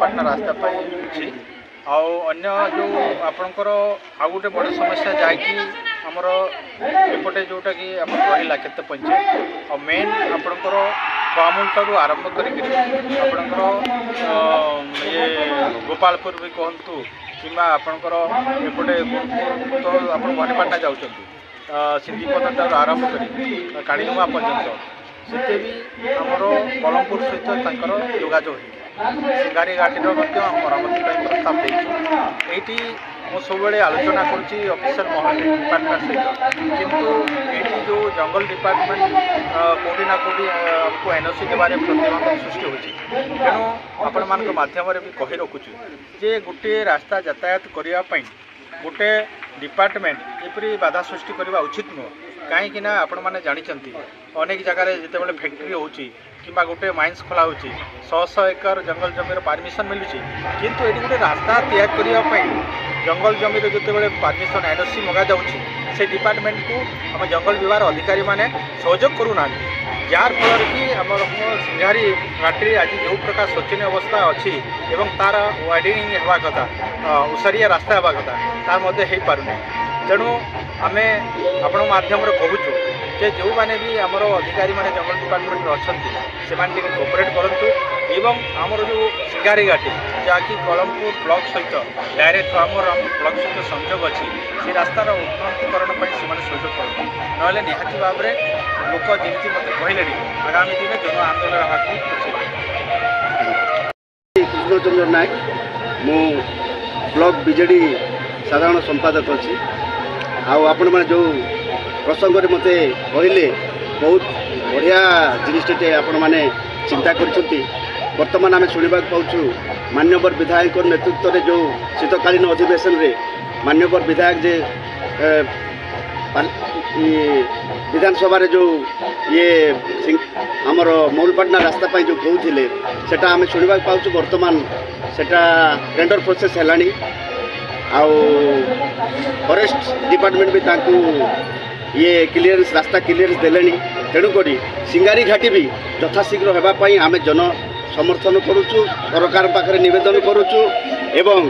मूलपाटना रास्ता अच्छी अन्य जो आपणकर आउ गोटे बड़ समस्या जहाँकि आमर एपटे जोटा कि रहा केत पंचायत और मेन आपणकर फामूल ठार आरंभ करके ये गोपालपुर भी कहतु कि आपणकर एपटे तो आप भवानीपाटना जाऊँ सिंधीपद ठार आरंभ कर कालीनुआ पर्यटन से भी आमर कलमपुर सहित जोगाजोग सिंगारी घाटीर मरामती प्रस्ताव देती मु सब आलोचना करुँची ऑफिशियल महल डिपार्टमेंट सहित किंतु ये जो जंगल डिपार्टमेंट कौटी ना कौटी आमको एनओसी देवारे प्रतिबंधक सृष्टि होती तेणु आपण मान माध्यम भी कही रखुचु जे गोटे रास्ता यातायात करने गोटे डिपार्टमेंट एपरी बाधा सृष्टि करने उचित नुह कहीं आपण मैंने जानते अनेक जगार जिते फैक्ट्री होची किंबा गोटे माइन्स खोला होची 100 एकर जंगल जमीर परमिशन मिलूँ किंतु ये गोटे रास्ता तैयार करने जंगल जमीर जिते परमिशन एनओसी मगा जाऊँगी से डिपार्टमेंट को आम जंगल विभाग अधिकारी माने सहयोग करूना जार फल कि आम सिंगारी घाटी आज जो प्रकार शोचनीय अवस्था अच्छी एवं तार वाइडनिंग हवा कथा उसारिया रास्ता हवा कथा ता मध्य हो पारुनी तेणु आम आपण माध्यम कहूँ जे जो मैंने भी आमर अधिकारी माने जंगल डिपार्टमेंट अच्छा से कोऑपरेट करूँ एवं आमर जो सिंगारी घाटी जहाँकि कलमपुर ब्लॉक सहित डायरेक्ट आमर ब्लॉक सहित संयोग अच्छी से रास्तार उन्नतीकरण से सहयोग करूँ ना निहाती भाव में लोक जमी मत कहले आगामी दिन जन आंदोलन कृष्णचंद्र नायक मु ब्लॉक बीजेडी साधारण संपादक अच्छी आपण मैंने जो प्रसंग मत कहले बहुत बढ़िया जिनटे आपण मैंने चिंता करतमान आम शुणा पाचु मान्यवर विधायक नेतृत्व में जो शीतकालीन अधिवेशन रे मान्यवर विधायक जे विधानसभा जो ये आमर मूलपाटना रास्ता जो कहते सेटा आम शुणा पाचु बर्तमान सेटा टेंडर प्रोसेस है फॉरेस्ट डिपार्टमेंट भी तांकु ये क्लीयरेंस रास्ता क्लीयरेंस देले तेणुक सिंगारी घाटी भी यथाशीघ्र होगापाई आम जन समर्थन करुचु सरकार पाखे निवेदन करुचु एवं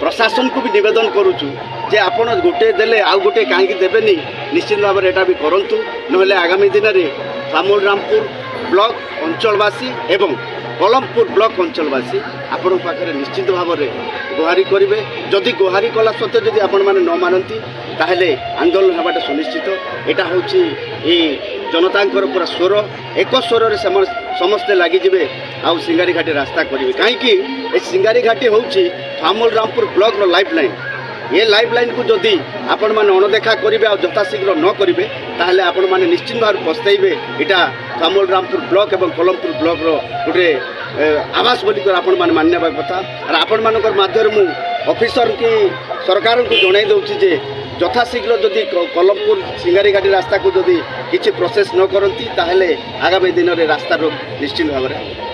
प्रशासन को भी निवेदन करुचु जे आपण गोटे देले आउ गोटे कहीं देवेनि निश्चित भाव में भी करूँ ना आगामी दिन में सामूल रामपुर ब्लॉक अंचलवासी एवं कलमपुर ब्लॉक अंचलवासी आपण पाखे निश्चित भाव में गुहारी करेंगे जदि गुहारी कला सत्वे जदि आपण मैंने न मानती ताहले आंदोलन होगा सुनिश्चित यहाँ हूँ ये जनता पूरा स्वर एक स्वर से समस्ते लगिजे आउ सिंगारी घाटी रास्ता करेंगे कहीं सिंगारी घाटी हूँ Samuel Rampur block life line ये लाइफ लाइन को जदि आपण मैंने अणदेखा करेंगे और यथाशीघ्र न करेंगे ताहले आपण मैंने निश्चित भाव पछताइबे यहाँ सामूल रामपुर ब्लॉक और कलमपुर ब्लॉक गोटे आवास बोलिक आपण मैंने मानवा कथा और आपण मानकर माध्यम मु ऑफिसर की सरकार को जन दूसरी यथाशीघ्र जदि कलमपुर सिंगारी घाटी रास्ता को जदि किसी प्रोसेस न करती ताहले आगामी दिन में रास्ता रोक निश्चित भाव में